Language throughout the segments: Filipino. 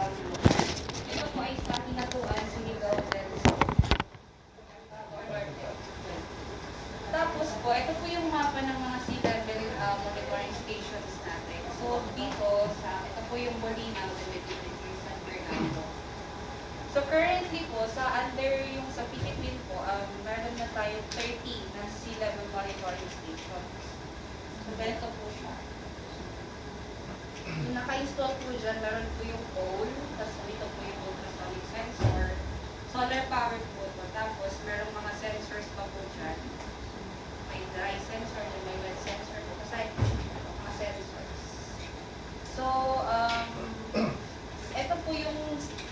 paglunan. Ito po ay sa Hinatuan, Surigao del Sur. Tapos po, ito po yung mapa ng mga sea level monitoring stations natin. So, dito, ito po yung Bolinao, Dimitri San Fernando. So, currently po, under yung sa Philippine po, meron na tayo 30 na sea level monitoring stations. So, ganito po siya. Yung naka-install po dyan, meron po yung pole, tapos dito po yung ultrasonic sensor, solar powered po ito, tapos merong mga sensors pa po dyan. May dry sensor, may wet sensor po, kasi mga sensors. So, ito po yung,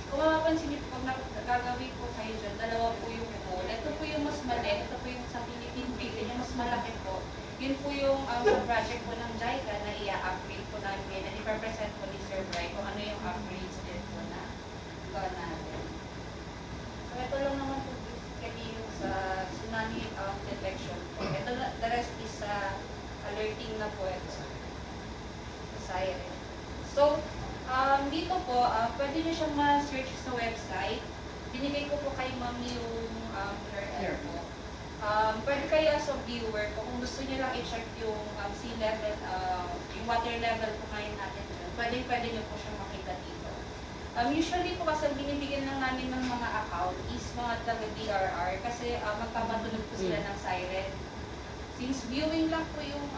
kung mapapansin niyo po, pag nagagawin po kayo dyan, dalawa po yung pole. Ito po yung mas maliit, ito po yung sa Philippine Bay, yung mas malaki po. Yun po yung project po ng JICA na i-upgrade po namin, na i-represent po ni Sir Bry kung ano yung upgrades din po na gawin natin. So, ito lang naman po basically yung sa tsunami detection po. Ito, the rest is alerting na po ito sa siren. So, dito po, pwede nyo siyang ma-search sa website. Binigay ko po kay Ma'am yung URL po. Pwede kayo as a viewer, kung gusto nyo lang i-check yung sea level, yung water level po ngayon natin dyan, pwede nyo po siyang makita dito. Usually po kasi binibigyan lang namin ng mga account is mga taga-DRR kasi magpapatunog po sila ng siren. Since viewing lang po yung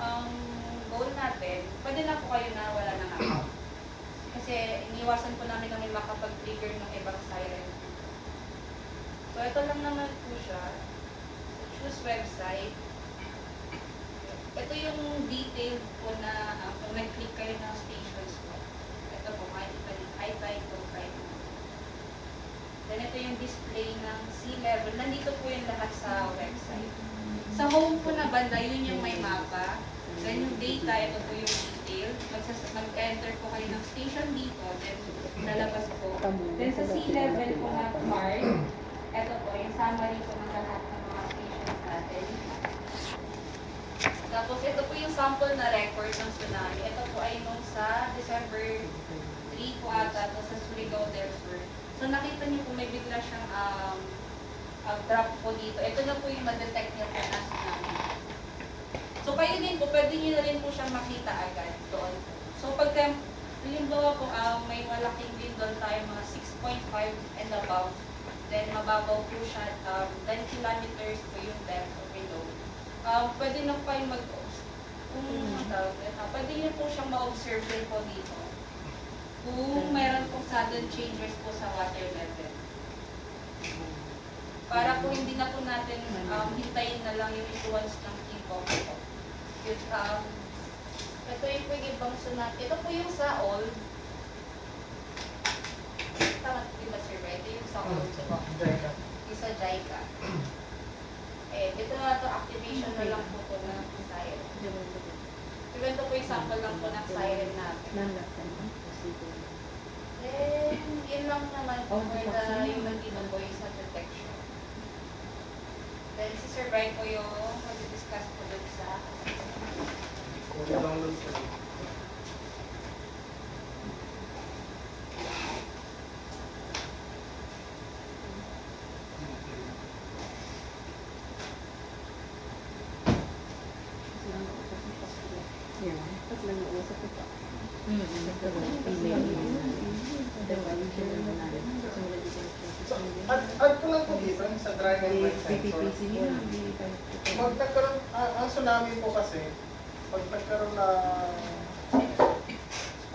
goal natin, pwede na po kayo na wala ng account. Kasi iniwasan po namin na may makapag-trigger ng ibang siren. So ito lang naman po siya. Choose website. Ito yung detailed po na kung nag-click kayo ng stations po. Ito po, high-tide po, Then ito yung display ng sea level. Nandito po yung lahat sa website. Sa home po na banda, yun yung may mapa. Then yung data, ito po yung detail. Mag-enter po kayo ng station dito, then lalabas po. Then sa sea level po na card, ito po, yung summary po ng lahat ng mga stations natin. Tapos ito po yung sample na record ng tsunami. Ito po ay nung sa December 3 po ata, ito sa Surigao del Sur. So nakita niyo po may bigla siyang drop po dito. Ito na po yung ma-detect niyo po na tsunami. So kayo din po, pwede niyo na rin po siyang makita agad doon. So pagka, halimbawa po, may malaking lindol tayo, mga 6.5 and above, then mababaw po siya, 10 kilometers po yung depth of below. Pwede na po kayo pwede niyo po siyang ma-observe din po dito. Kung meron pong sudden changes po sa water level. Para po hindi na po natin hintayin na lang yung influence ng King-Kong po. Ito yung po yung ibang tsunami. Ito po yung sa all. Tama, diba sir? Ito yung sa all. Yung sa JICA. Dito na ito, activation na lang po po ng siren. Ito po yung sample lang po ng siren natin. Then, yun lang naman po for yung nandito po yung sa detection. Then, si Sir Brian po yung mag-discuss po dun sa download ko. Add ko lang po dito sa dry and wet sensor. Pag nagkaroon, ang tsunami po kasi, pag nagkaroon na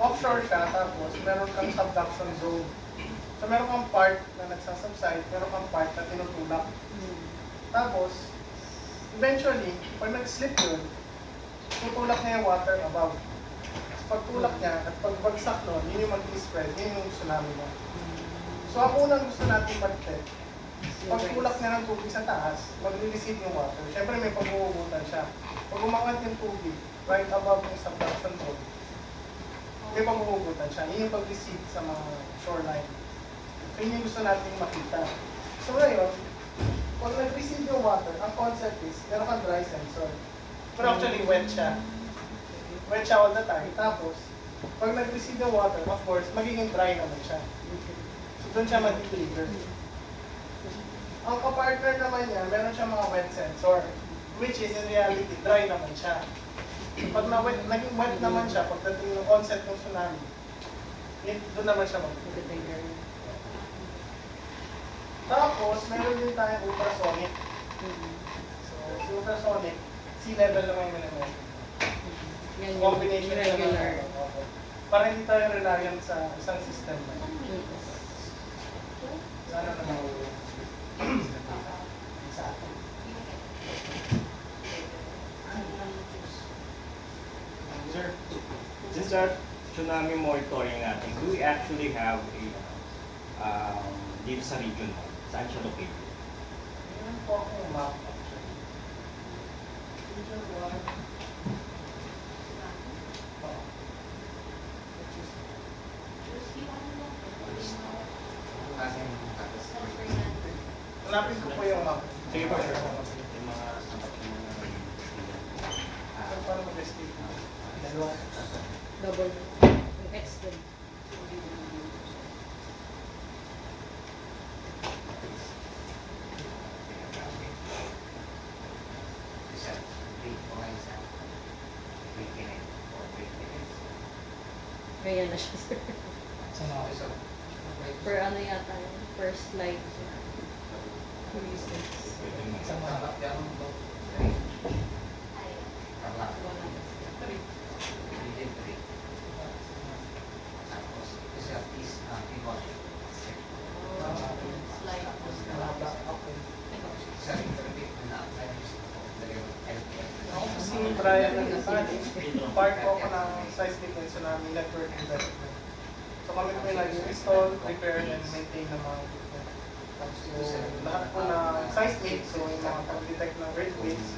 offshore ka, tapos meron kang subduction zone. So meron kang part na nagsasubside, meron kang part na tinutulak. Tapos, eventually, pag nag-slip yun, tutulak niya yung water above. Pag tulak niya at pagbagsak nun, yun yung mag-spread, yun yung tsunami mo. So ang unang gusto natin mag-detect, pag tulak niya ng tubig sa taas, mag-receive yung water. Siyempre may paghuhugutan siya. Pag umangat yung tubig, right above yung subduction zone, may paghuhugutan siya. Yun yung pag-receive sa mga shoreline. So yun yung gusto natin makita. So ngayon, pag nag-receive yung water, ang concept is, meron kang dry sensor. Pero actually wet siya. Wet siya all the time. Tapos, Pag nag-receive yung water, of course, magiging dry naman siya. So doon siya mag-trigger. Ang kapartner naman niya, meron siya mga wet sensor, which is in reality, dry naman siya. Pag naging wet naman siya, pagdating ng onset ng tsunami, doon naman siya mag-trigger. Tapos, meron din tayong ultrasonic. So, si ultrasonic, sea level lang yung minimum. Combination regular. Para hindi tayo reliant sa isang system. Sana naman. Sa atin. Sir, Since our tsunami monitoring natin, do we actually have a dito sa region mo? Saan siya located? yun po akong map actually. Region 1. Hanapin ko po yung map. Sige po, sir. Yung mga sapat yung mga So, para mag-escape. Dalawa. Double. Yung extend. Kaya na siya, sir. Per ano yata yun? Per slide. Ako po si Brian Nagasani. Part po ako ng seismic and tsunami network investment. So kami po yung nag-install, repair, and maintain ng mga equipment. So lahat po ng seismic, so yung mga pag-detect ng earthquakes,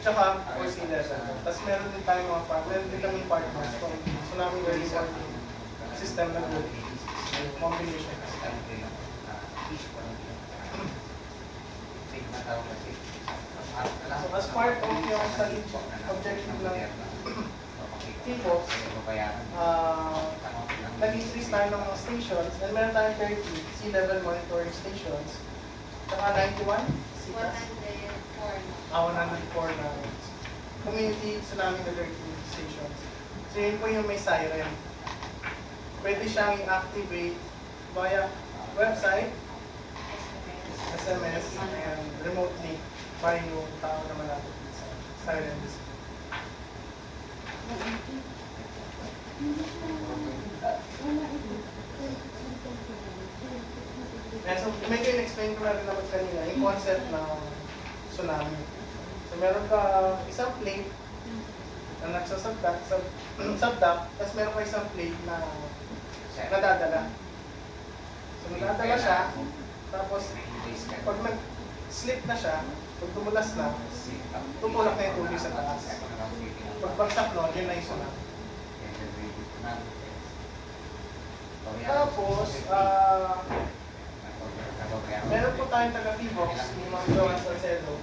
tsaka for sea level. Tapos meron din tayong mga meron din kami partners kung tsunami early warning system na good. Combination. So as part of yung study objective ng TIFOX, nag-increase tayo ng mga stations, and meron tayong 30 sea level monitoring stations, saka 91 CITAS, 104 na community tsunami alerting stations. So yun po yung may siren. Pwede siyang i-activate via website, SMS, and remotely by yung tao na malapit sa siren display. And so, medyo in-explain ko na rin naman kanina yung concept ng tsunami. So, meron ka isang plate na nagsasubduct, tapos meron ka isang plate na nadadala. So, nadadala siya, tapos pag nag-slip na siya, pag tumulas na, tutulak na yung tubig sa taas. Pag bagsak nun, yun na yung tsunami. Tapos, meron po tayong taga-Fivox, yung mga Johan Salcedo.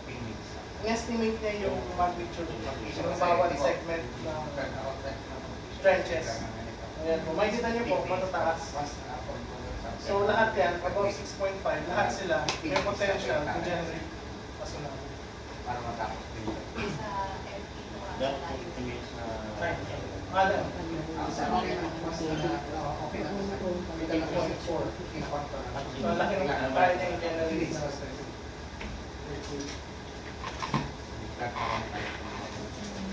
In-estimate niya yung magnitude ng bawat segment ng trenches. Ayan po, makikita niyo po, matataas. So lahat yan, above 6.5, lahat sila may potential to generate a tsunami. That 50 minutes na Adam, so laki ng kaya niya i-generate na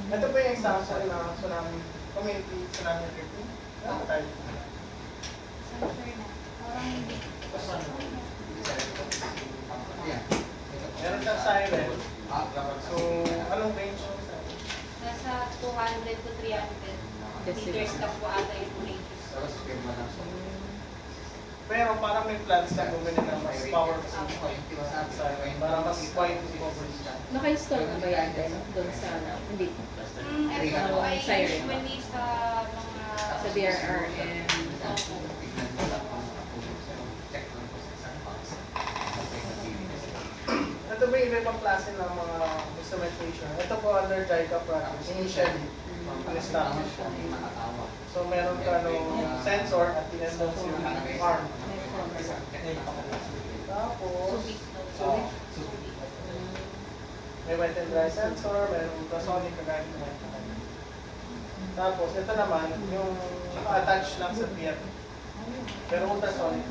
ito po yung example ng tsunami, community tsunami alerting. Ano tayo? Meron siyang siren. So, anong range yung siren? Nasa 200 to 300 meters na po ata yung ranges. Pero parang may plans na bumili ng mas powerful siren para mas wide coverage. Naka-install na ba yan din? Doon sa, hindi. Ito po ay Siren. usually sa mga... Sa DRRM. Ito ba yung ibang klase ng mga instrumentation? Ito po under JICA practice. Initially, in-establish siya. So meron ka sensor at the end of your arm. Tapos, Subic. may wet and dry sensor, may ultrasonic kagaya ng mga kanya. Tapos, ito naman, yung naka-attach lang sa pier. Pero ultrasonic.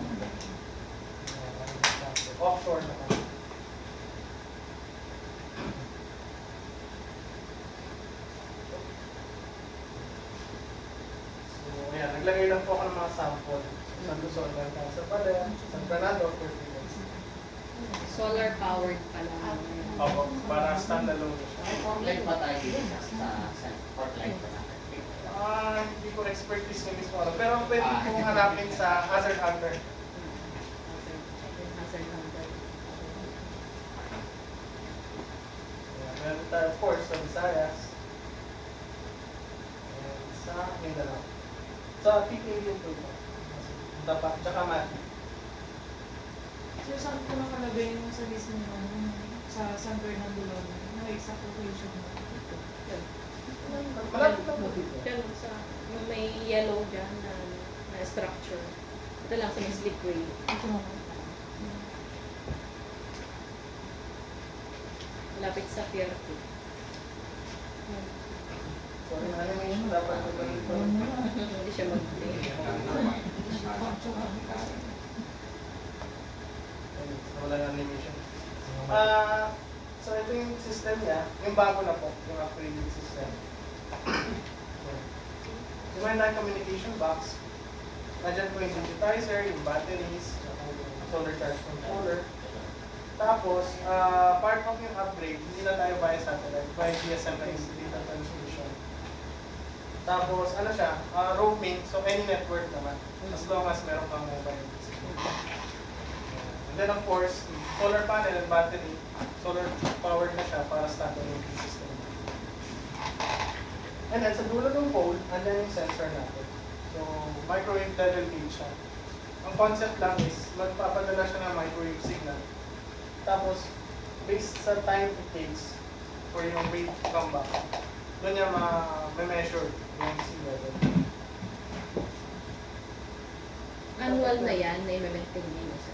Offshore naman. So, ayan, naglagay lang po ako ng mga sample. San Luzon, San Paler, San Fernando, Philippines. Solar powered pala. Opo, para standalone siya. Light ba tayo dito sa port light ba natin? Hindi ko expertise ng mismo. Pero pwede kong hanapin sa hazard hunter. Hazard number. Meron tayo, of course, sa Visayas. And sa Mindanao. Sa PPA yung po ito. Dapat, tsaka Mati. So, saan ko nakalagay yung sa list ng sa San Fernando lang? Yung exact location mo? Malapit lang po dito. Ganun sa, yung may yellow dyan na structure. Ito lang sa may slipway. Ito mo. Malapit sa Pier 2. So, yung animation, dapat ito dito. Hindi siya mag-play. Wala yung animation. So, ito yung system niya. Yung bago na po, yung upgraded system. So, may communication box. Nandiyan po yung digitizer, yung batteries, yung solar charge controller. Tapos, part of yung upgrade, hindi na tayo via satellite, via GSM na yung data transmission. Tapos, ano siya, roaming, so any network naman, as long as meron kang mobile. And then of course, solar panel and battery, solar powered na siya para standalone system. And then sa dulo ng pole, andyan yung sensor natin. So, microwave level gauge siya. Ang concept lang is, magpapadala siya ng microwave signal. Tapos, based sa time it takes for yung wave to come back, doon niya ma-measure yung sea level. Annual na yan, na i-maintain niyo sa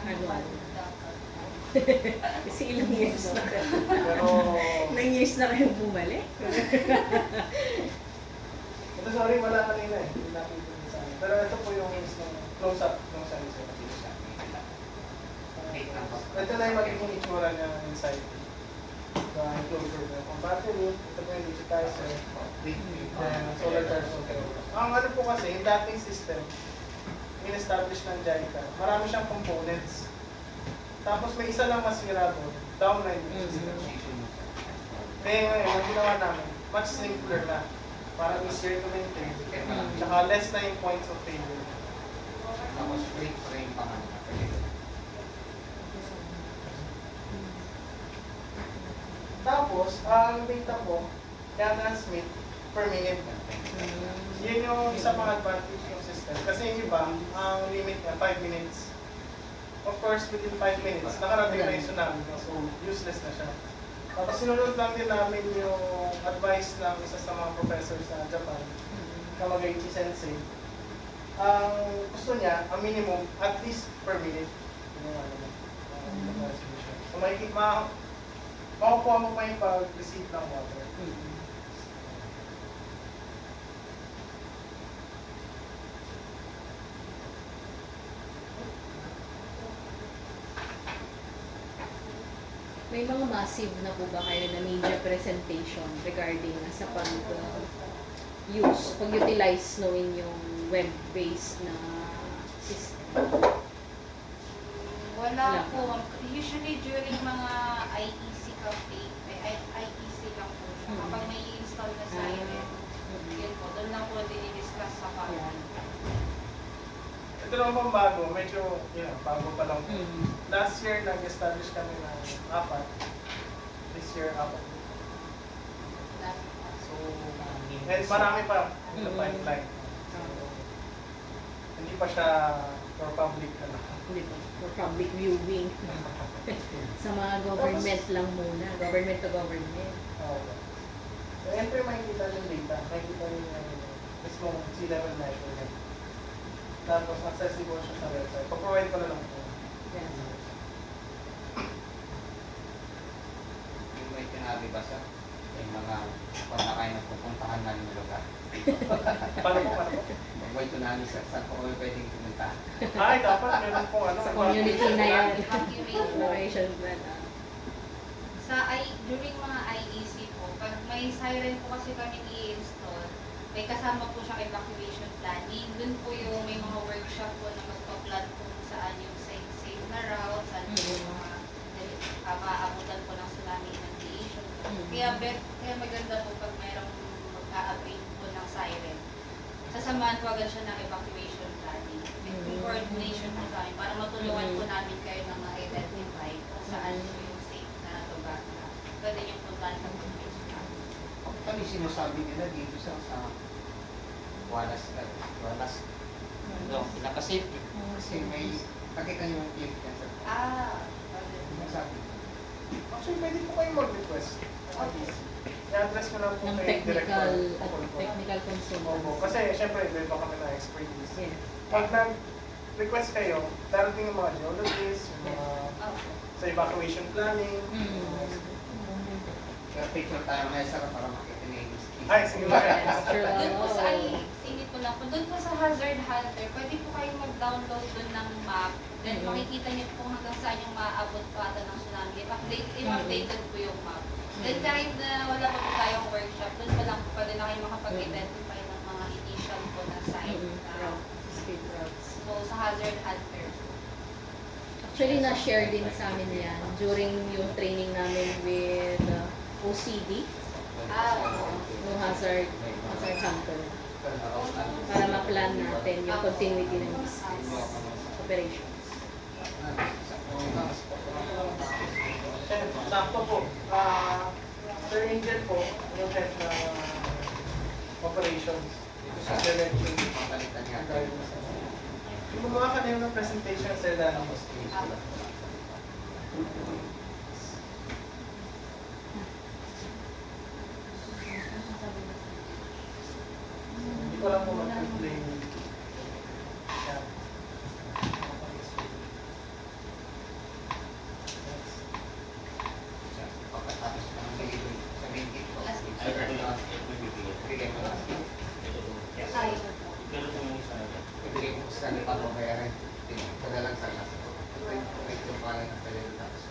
Annual. kasi ilang years na kayo. Pero, Ilang years na kayong bumalik. ito sorry, wala kanina eh. Hindi nakita niyo sa akin. Pero ito po yung close-up ng sensor. Ito na yung magiging itsura niya inside. So, enclosure na yung battery, ito po yung digitizer, then solar charge controller. Ang ano po kasi, yung dating system, in-establish ng JICA, marami siyang components. Tapos may isa lang masira doon, downline yung system. Kaya ngayon, ang ginawa namin, much simpler na. Para easier to maintain. Tsaka less na yung points of failure. Tapos frame pa nga. Tapos, ang data po, kaya transmit per minute. Yun yung isa pang advantage ng system. Kasi yung iba, ang limit niya, 5 minutes. Of course, within 5 minutes, nakarating na yung tsunami. So, useless na siya. Tapos sinunod lang din namin yung advice ng isa sa mga professor sa Japan, Kamagaichi Sensei. Ang gusto niya, ang minimum, at least per minute. Yun yung ano, transmission. So, makukuha mo pa yung pag-receive ng water. May mga massive na po ba kayo na media presentation regarding sa pag-use, pag-utilize knowing yung web-based na system? Wala po. Usually during mga IEC cafe, IEC lang po siya. Kapag may install na sa event, yun po. Doon lang po dinidiscuss sa pangalan. Ito naman pang bago, medyo, bago pa lang po. Last year, nag-establish kami ng 4. This year, 4. So, and marami pa in the pipeline. So, hindi pa siya for public. Hindi po, for public viewing. Sa mga government lang muna, government to government. So, enter makikita yung data, makikita yung mismong sea level measurement. Tapos accessible siya sa website. Pa-provide ko na lang po. Yes. Yung may tinabi ba sa yung mga kung na kayo nagpupuntahan na yung lugar. Paano po? Pag may tsunami saan po kayo pwedeng pumunta? Ay, dapat meron pong ano. Sa community na yan. Evacuation. Evacuation plan. During mga IEC po, pag may siren po kasi kami i-install, may kasama po siyang evacuation planning. Doon po yung may mga workshop po na magpa-plan po kung saan yung safe na route, saan po yung mga maaabutan po ng tsunami inundation. Kaya maganda po pag mayroong mag-a-upgrade po ng siren. Sasamahan po agad siya ng evacuation planning. With coordination po sa amin para matulungan po namin kayo na ma-identify kung saan po yung safe na lugar na pwede yung puntahan sa evacuation planning. Ano yung sinasabi nila dito sa Walas doon, pinaka-safety. Kasi may nakita nyo yung clip yan sa sinasabi. Actually, pwede po kayo mag-request. I-address ko lang po Ng kay technical Director. technical Opo. consultants. Kasi syempre, iba kami na expertise. Yeah. Pag nag-request kayo, darating yung mga geologists, yung mga sa evacuation planning. Kaya picture tayo ngayon sa para makita niyo yung screen. Ay, sige ba? Doon po sa sinit ko lang po, doon po sa Hazard Hunter, pwede po kayong mag-download doon ng map. Then makikita niyo po hanggang saan yung maaabot pa ata ng tsunami. I-updated po yung map. Then kahit na wala pa po tayong workshop, doon pa lang po pwede na kayo makapag-identify ng mga initial po na site. Speed routes. So sa Hazard Hunter. Actually, na-share din sa amin yan during yung training namin with OCD, yung hazard hunter, para ma-plan natin yung continuity ng business operations. Sakto po. Sir Angel po, yung head na operations dito sa direction. Pagkalitan niya. Yung gumawa ka na yung presentation sa Dano. Hindi ko lang po mag-explain. Yeah. Pagkatapos ng sabihin ko. Bigay mo lang. Ibigay ko sa kanila para mabayaran. Kada lang sa lasa. Wait yung pangalan ng pwede tapos.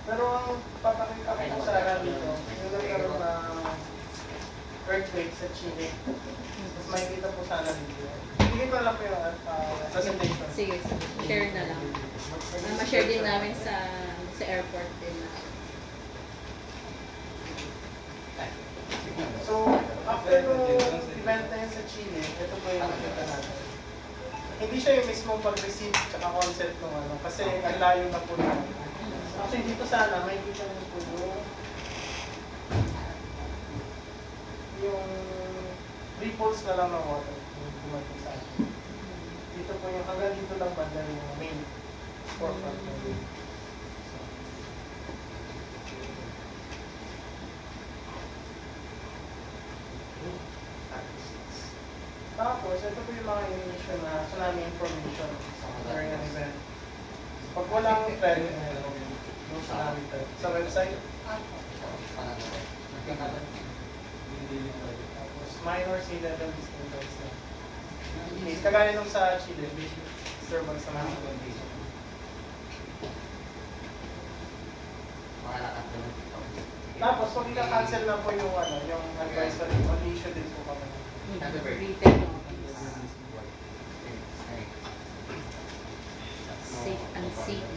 Pero ang papakita ko sa akin dito, yung nagkaroon ng earthquake sa Chile. Mas makikita po sana dito. Bigyan ko lang po yung presentation. Sige, share na lang. Ma-share din namin sa airport din na. So, after nung event na yun sa Chile, ito po yung nakita natin. Hindi siya yung mismong pag-receive tsaka concept ng ano, kasi ang layo na po naman. Actually, dito sana, may kita nyo po yung ripples na lang ng water yung dumating sa atin. Dito po yung hanggang dito lang banda yung main forefront ng wave. Tapos, ito po yung mga initial na tsunami information during an event. Pag walang trend, yung tsunami trend. Sa website, tapos minor sea level disturbance na. Kagaya nung sa Chile, basic disturbance na mga condition. Tapos, kung ika-cancel na po yung ano, yung advisory, mag-issue din po kami. Written notice. Safe and safe.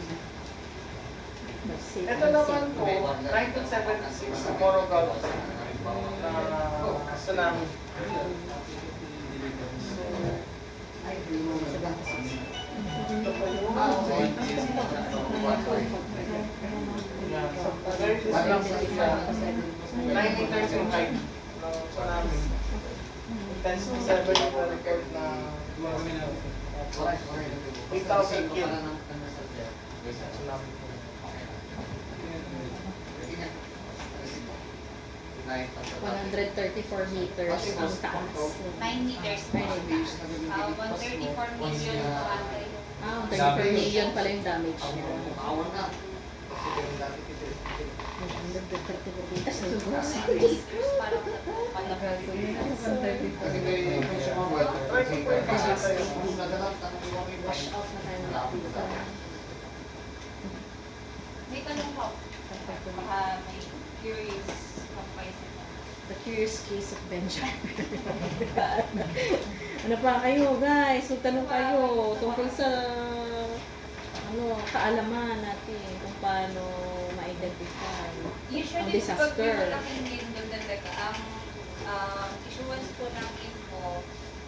Safe Ito and naman safe. po, 1976 sa Morogao na tsunami. Ito po yung yan. So, very disruptive siya. 9 meters yung height ng tsunami. Intensity 7 yung record na 8,000 kil. Tsunami po. Pwede nga. 134 meters ang taas. 9 meters po. 134 million po ata yun. Ah, 34 million pala yung damage niya. Maawan na. Kasi ganun dati kita. 134 meters ang taas. Parang palabas. Kasi kayo yung sumawat. Kasi kayo nadalat ang iwang iba. Wash out na tayo nakikita. May tanong po. Baka may curious kampay sa The Curious Case of Benjamin. Ano pa kayo guys? Magtanong kayo tungkol sa kaalaman natin kung paano ma-identify ang Usually, pag may disaster. malaking lindol talaga, ang issuance po ng info,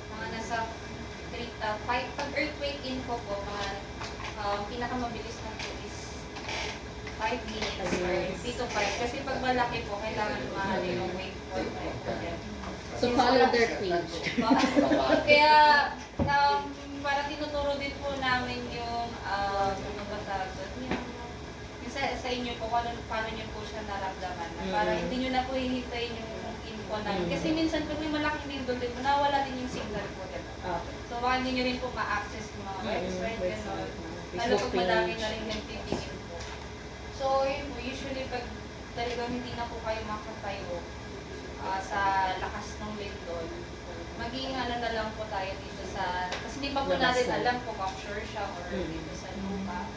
mga nasa 5, pag earthquake info po, mga pinakamabilis na po is 5 minutes or 3 to 5. Kasi pag malaki po, kailangan mahal yung wait for 5. So follow their page. Kaya, para tinuturo din po namin yung, ano ba tawag doon, yung sa inyo po, paano nyo po siya naramdaman. Para hindi nyo na po hihintayin yung info namin. Kasi minsan pag may malaking lindol din po, nawala din yung signal po. Diba? So baka hindi nyo rin po ma-access yung mga website, gano'n. Lalo pag madami na rin nagtitingin po. So yun po, usually pag talagang hindi na po kayo makatayo sa lakas ng lindol, maging ano na lang po tayo dito sa, kasi di pa po natin alam kung offshore siya or dito sa lupa.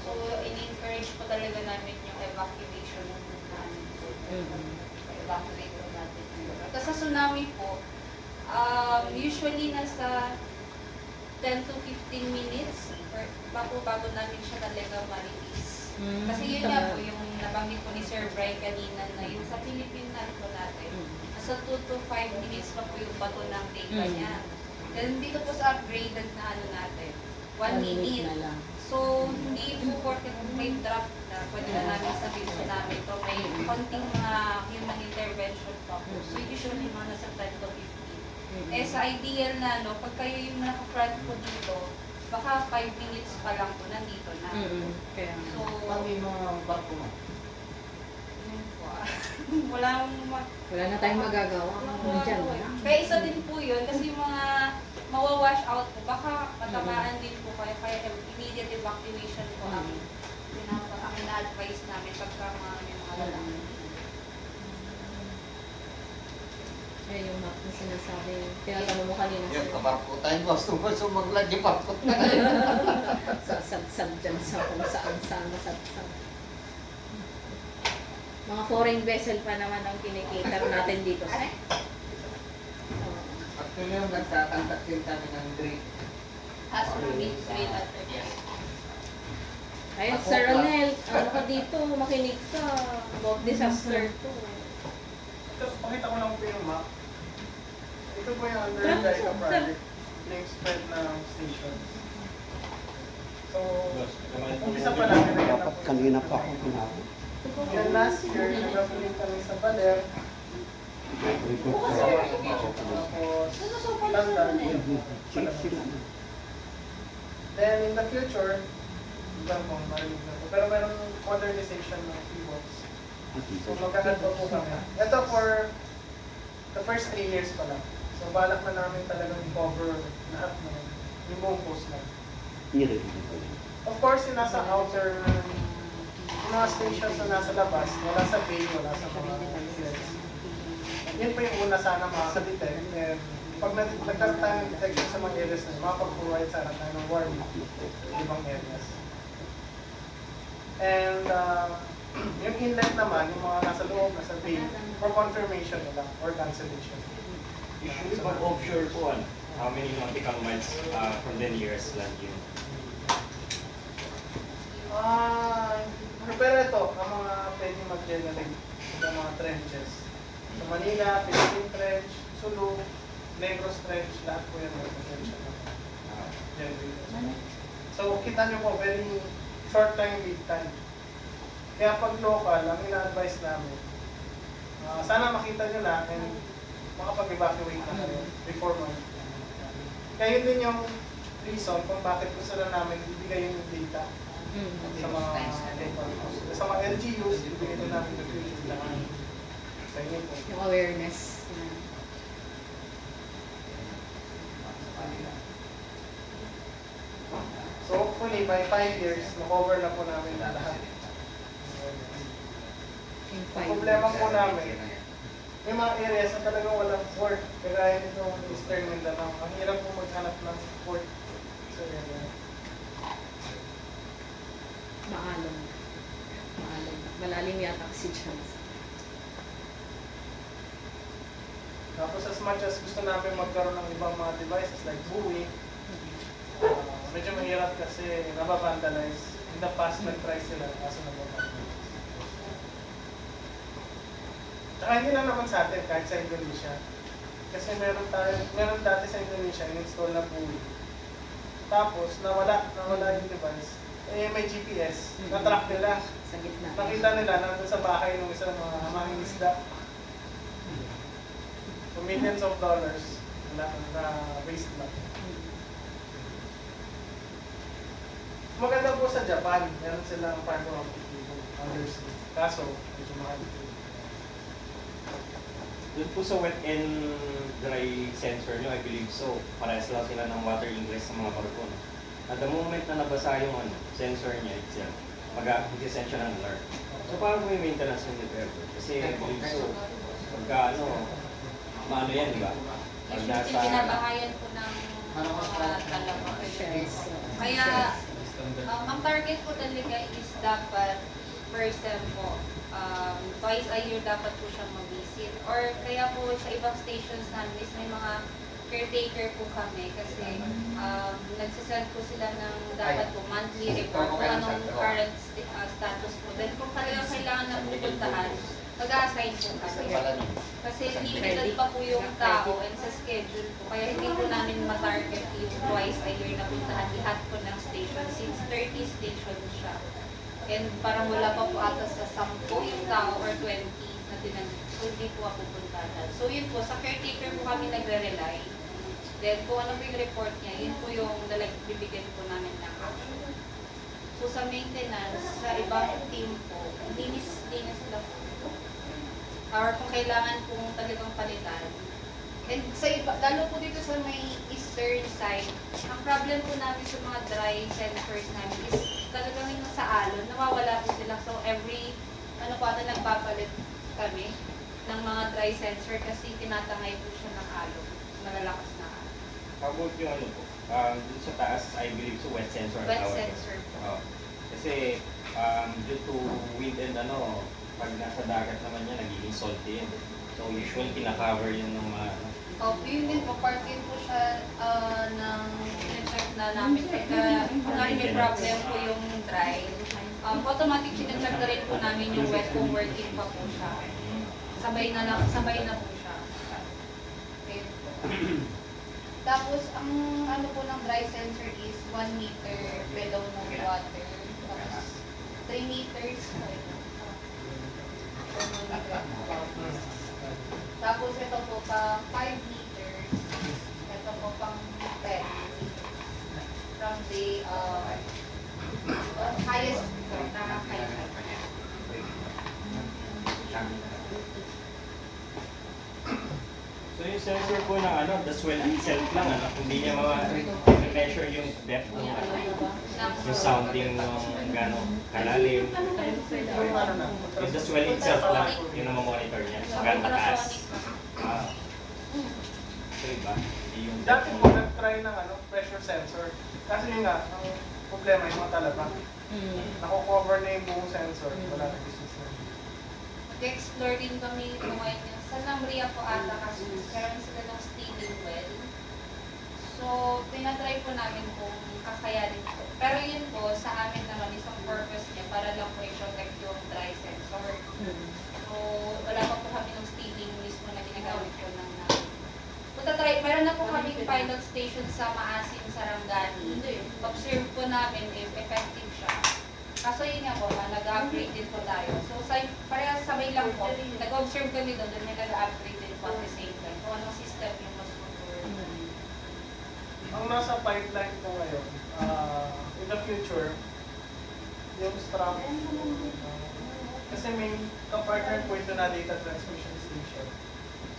So, in-encourage po talaga namin yung evacuation ng namin po. Evacuate po natin yung lugar. Tapos sa tsunami po, usually nasa 10 to 15 minutes bago namin siya talaga ma-release. Kasi yun nga po, yung nabanggit po ni Sir Brian kanina na yung sa Pilipinas po natin, nasa 2 to 5 minutes pa po yung bato ng data niya. Then dito po sa upgraded na ano natin, 1 minute. na lang. So, hindi po porket may draft na pwede na namin sabihin sa namin to may konting mga human intervention pa po. So, usually mga nasa 10 to 15. Eh, sa ideal na, no, pag kayo yung naka-front po dito, baka 5 minutes pa lang po nandito na. Kaya So, Pag may mga barko mo. yun po. Wala wala na tayong magagawa. Nandiyan na lang. Kaya isa din po yun, kasi yung mga mawawash out po, baka matamaan din po kayo, kaya immediate evacuation po ang ina-advise namin pagka may mga lalaki. Kaya yung map na sinasabi, tinatanong mo kanina Yung sir. kabarko tayo, gusto mo sumaglag yung barko na kayo. Sab-sab dyan sa kung saan masabsab. Mga foreign vessel pa naman ang kinikater natin dito. Actually, yung nagtatantak din kami ng Drake. As remain straight at the Ayun, Sir Ronel, ano ka dito? Makinig ka. About disaster to. Ito, pakita ko lang po yung map. Ito po yung under JICA project. Link spread ng station. So, umpisa pa namin na yan. Dapat kanina pa ako pinapos. Then last year, nag-ulit kami sa Baler. Report ko. Tapos, London. Check sila. Then in the future, hindi ko kung marinig na po. Pero meron modernization ng keyboards. So magkakad pa po kami. Ito for the first 3 years pa lang. So balak na namin talagang i-cover lahat ng yung buong coast lang. Of course, yung nasa outer, yung mga stations na nasa labas, wala sa bay, wala sa mga islets. Yan pa yung una sana makaka-detect. And pag nagkaroon tayo ng detection sa mga areas na makapag-provide sana tayo ng warning sa ibang areas. And yung inlet naman, yung mga nasa loob, nasa bay, for confirmation na lang or cancellation. Usually pag offshore po, how many nautical miles from the nearest land yun? Pero ito, ang mga pwede mag-generate sa mga trenches. Sa Manila, Philippine Trench, Sulu, Negros Trench, lahat po yan may potential na generate. So, kita nyo po, very short lang yung lead time. Kaya pag local, ang ina-advise namin, sana makita nyo na and makapag-evacuate na kayo before mo. Kaya yun din yung reason kung bakit gusto na namin ibigay yung data sa mga LGUs, ibigay din namin the future na sa inyo po. Yung awareness. Yan. So hopefully by 5 years, na-cover na po namin lahat. Yung Ang problema po namin, may mga areas na talagang walang port. Kagaya nitong Eastern Mindanao. Ang hirap po maghanap ng port sa area. Maalong. Maalong. Malalim yata kasi dyan. Tapos as much as gusto namin magkaroon ng ibang mga devices like buoy, medyo mahirap kasi nababandalize. In the past, nag-try sila kaso nababandalize. Tsaka hindi lang naman sa atin, kahit sa Indonesia. Kasi meron dati sa Indonesia, in-install na buoy. Tapos, nawala yung device. Eh, may GPS. Na-track nila. Sa gitna. Nakita nila nandun sa bahay ng isang mga mangingisda. So, millions of dollars na waste lang. Maganda po sa Japan, meron silang fiber optic cable undersea. Kaso, medyo mahal po. Doon po sa wet and dry sensor nyo, I believe so. Parehas lang sila ng water ingress sa mga barko. No? At the moment na nabasa yung sensor niya itself, mag-send siya ng alert. So paano po yung maintenance ng ever? Kasi I believe so, pagka maano yan, di ba? Pag Usually, nasa, binabangayan po ng mga talaba. Shells. Kaya, ang target po talaga is dapat per sem po. Twice a year dapat po siyang mag-visit. Or kaya po sa ibang stations namin is may mga caretaker po kami kasi nagsasend po sila ng dapat po monthly report kung anong current status po. Then kung talagang kailangan na pupuntahan, mag-a-assign po kami. Kasi limited pa po yung tao and sa schedule po. Kaya hindi po namin matarget yung twice a year na puntahan lahat po ng station since 30 stations siya. And parang wala pa po ata sa 10 yung tao or 20 na tinanong. So hindi po ako puntahan. So yun po, sa caretaker po kami nagre-rely. Then kung ano po yung report niya, yun po yung bibigyan po namin ng action. So sa maintenance, sa ibang team po, linis sila po. Or kung kailangan pong talagang palitan. And sa iba, lalo po dito sa may eastern side, ang problem po namin sa mga dry sensors namin is talagang yung sa alon, nawawala po sila. So every, nagpapalit kami ng mga dry sensor kasi tinatangay po siya ng alon. Malalakas na alon. how about yung dun sa taas, I believe so, wet sensor. ang Wet tawag doon. sensor po. Oo. Kasi due to wind and pag nasa dagat naman yan, nagiging salty yan. So usually kina-cover yun ng mga Yun din po, part din po siya ng check na namin. Pagka may problem po yung dry, automatic sinecheck na rin po namin yung wet kung working pa po siya. Sabay na po siya. Ayun po. Tapos, ang po ng dry sensor is 1 meter below ng water. Tapos, 3 meters. Tapos, ito po pa 5 meters. Ito po pang 10. From the highest po na height. So yung sensor po ng the swell itself lang, hindi niya ma-measure yung depth ng yung sounding ng gano'ng kalalim. Yung the swell itself lang, yung namamonitor niya. Gano'ng taas. So iba, hindi yung Dati po nag-try ng pressure sensor. Kasi yun nga, ang problema yung mga talaba. Nako-cover na yung buong sensor. Wala na business na. Mag-explore din kami gumawa niya. Sa Namria po ata kasi meron sila ng steaming well. So, tinatry po namin kung kakayanin po. Pero yun po, sa amin naman, isang purpose niya para lang po i-protect yung dry sensor. So, wala pa po kami ng steaming mismo na ginagamit po ng namin. Meron na po kami pilot station sa Maasin, Sarangani. Observe po namin if effective siya. Kaso yun nga po, nag-upgrade din po tayo. So, parehas sabay lang po. Nag-observe kami doon, may nag-upgrade din po at the same time. Kung anong system yung mas mature. Ang nasa pipeline po ngayon, in the future, Yung strap. Kasi may kapartner po ito na data transmission station.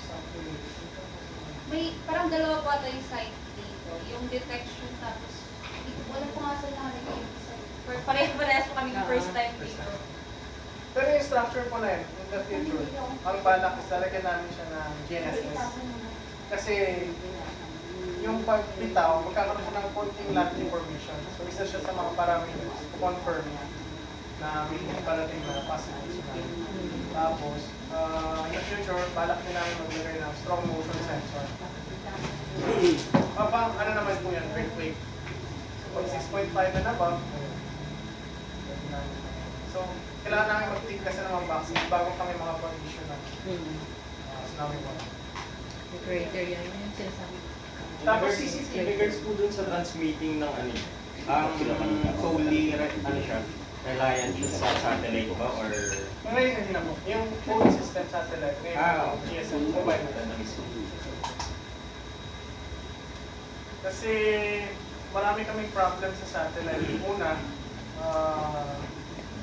Something. May parang dalawa po ata yung site dito. Yung detection tapos wala po nga sa nakalagay yung site. Parehas po kami yung first time dito. Pero yung structure po na yun, in the future, ang balak is lalagyan namin siya ng GNSS. Kasi yung pagbitaw, magkakaroon siya ng konting lot information. So isa siya sa mga parameters to confirm na may parating na passengers na. Tapos, in the future, balak din namin maglagay ng strong motion sensor. Mapang, ano naman po yan, earthquake. So, pag 6.5 and above, pwede namin. So, kailangan namin mag-take kasi ng mga vaccines bago kami makapag-issue ng tsunami warning. Yung criteria yun yung sinasabi. Tapos, In regards po dun sa transmitting ng ano, solely, ano siya, reliant siya sa satellite ba or... ngayon hindi na po. Yung phone system satellite, ngayon GSM, mobile. Kasi marami kaming problem sa satellite. Una,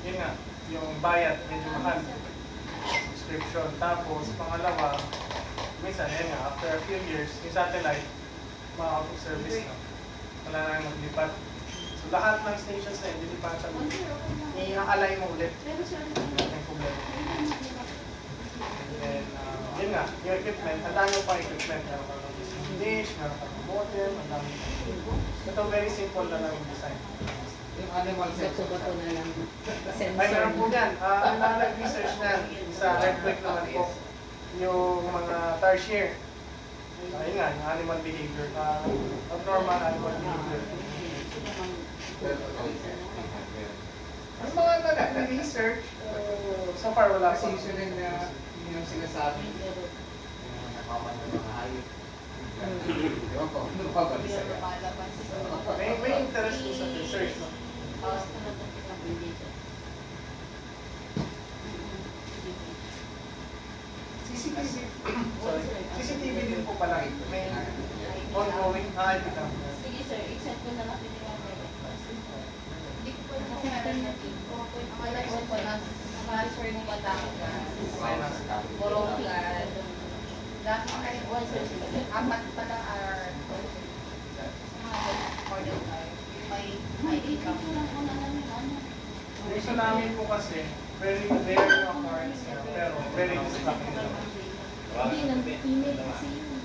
yun nga, yung bayad, medyo mahal. Subscription. Tapos, pangalawa, minsan, yun nga, after a few years, yung satellite, ma-out of service na. Wala na yung maglipat. So, lahat ng stations na yun, dilipatan mo. I-align mo ulit. Yung problema. And then, yun nga, yung equipment, ang dami pa equipment. Meron ka ng dish, meron ka ng modem, ang dami. Ito, very simple na lang yung design. Yung animal sensor. Bato-bato na lang. Ay, meron po yan. Nag-research na sa earthquake naman po. Yung mga tarsier. Ayun nga, yung animal behavior. Abnormal animal behavior. Ang mga nag-research, so far wala Kasi pa. usually na yung sinasabi, yung nakaman ng mga hayop. Ewan ko, ano pa ba? May interest po sa research. No? CCTV. Sorry. CCTV din po pala. May ongoing. Ito ka. Sige sir, i-send ko na lang din yung hindi ko po nakakarating ko po yung mga lesson po na transfer ng Batangas, Boronglan, dahil ay apat pa lang are may income. Gusto namin po kasi, very rare na occurrence niya, pero very destructive naman. Hindi, nag-email kasi yun.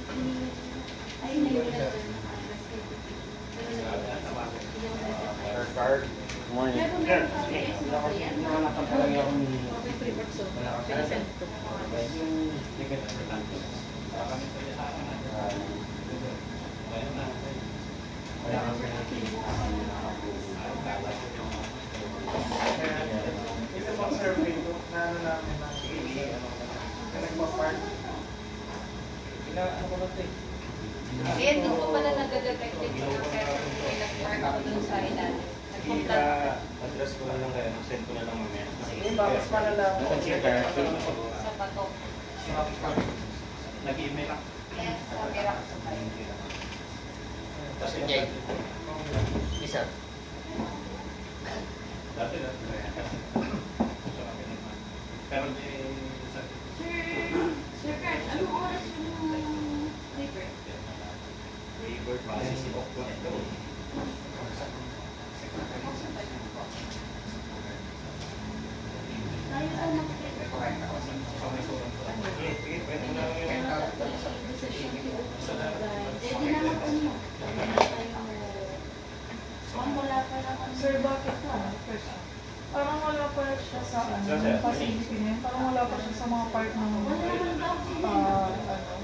Ay, naiulat. Morning. Meron public report so, pinasend ko. Kaya, ito pang survey ko, na ano namin na, na nagpa-park. Ayan, doon po pala nag-detect din po ng sensor po yung nag-mark ako dun sa ilalim. Nagpunta Address ko na lang kayo, send ko na lang mamaya. Yung bakit malalaman ko? sa batok. Nag-email ako. Yes, sa Perak. Tapos yung Jay. Isa. Dati na. Pero may Sir Kurt, anong oras yung paper? labor processing of ito. Tayo po mag-paper. Sige, sige, pwede mo na lang yun. Ready naman po niyo. Ma'am, wala pa lang kami. Sir, bakit ka? Question. Parang wala pa siya sa facility niya. Parang wala pa siya sa mga part ng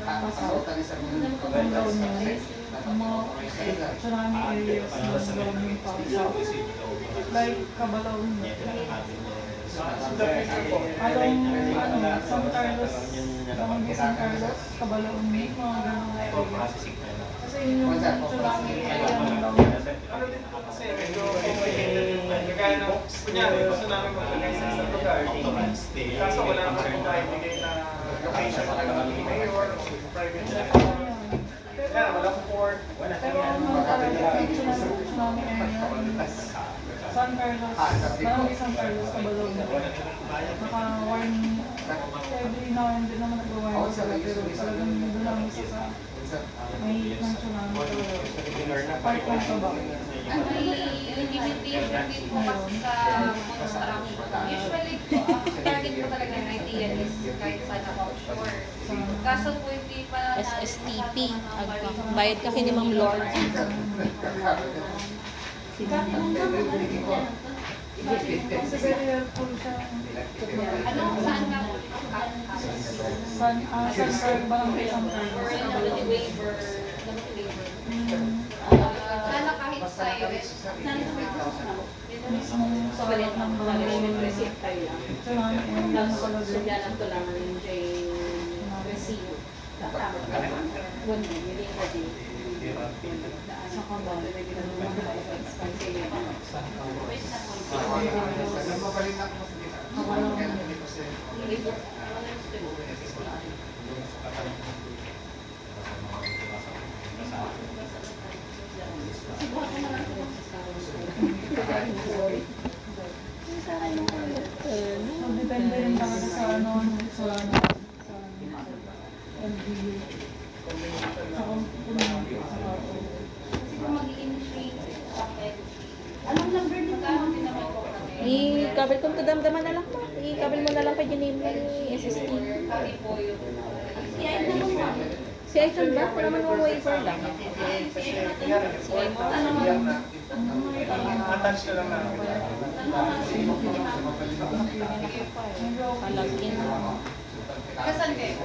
Kasautan sa mga ang loan niya. Ang mga tsunami areas ng loan niya para sa like Kabalaon. In the future po. Parang San Carlos, San Carlos, Kabalaon, mga ganun na area. Kasi yun yung tsunami area ng loan niya. Ano din po kasi, medyo kagaya ng, kunyari, gusto namin maglagay sa isang lugar. Kaso wala naman po maibigay na location na ng mayor or private sector. Kaya walang port. Pero ano talaga, yung tsunami area, San Carlos, Barangay San Carlos, Cabalog. Naka-warn, every now and then naman nag-warn sila, pero talagang doon lang isa sa may ng tsunami talaga. Part 1 pa ba? May limitation din po kasi sa construction. Usually po, ang target po talaga ng ITN is kahit saan na offshore. Kaso po hindi pa natin SSTP. masyadong Bayad ka kini Ma'am Lord. Kasi very helpful siya. Ano, saan nga po? San Carlos, Barangay San Or Carlos. waiver. Sana kahit siren. Ang salat ng barangay. Tsunami and nakalagay. Sugyanan ko lang yung resibo. Sa kabal. Nagpapalit ako sa dito. So, depende rin talaga sa ano, sa LBU. Sa community. Kasi kung mag-i-initiate sa anong number din kamo din naman po kami? I-cover kung kadamdaman na lang po. I-cover mo na lang kay Janine ni SST. Kami po yung Si Aiton ba? Wala man mo waiver lang. Attach ka lang namin. Palagin. Kasan kayo?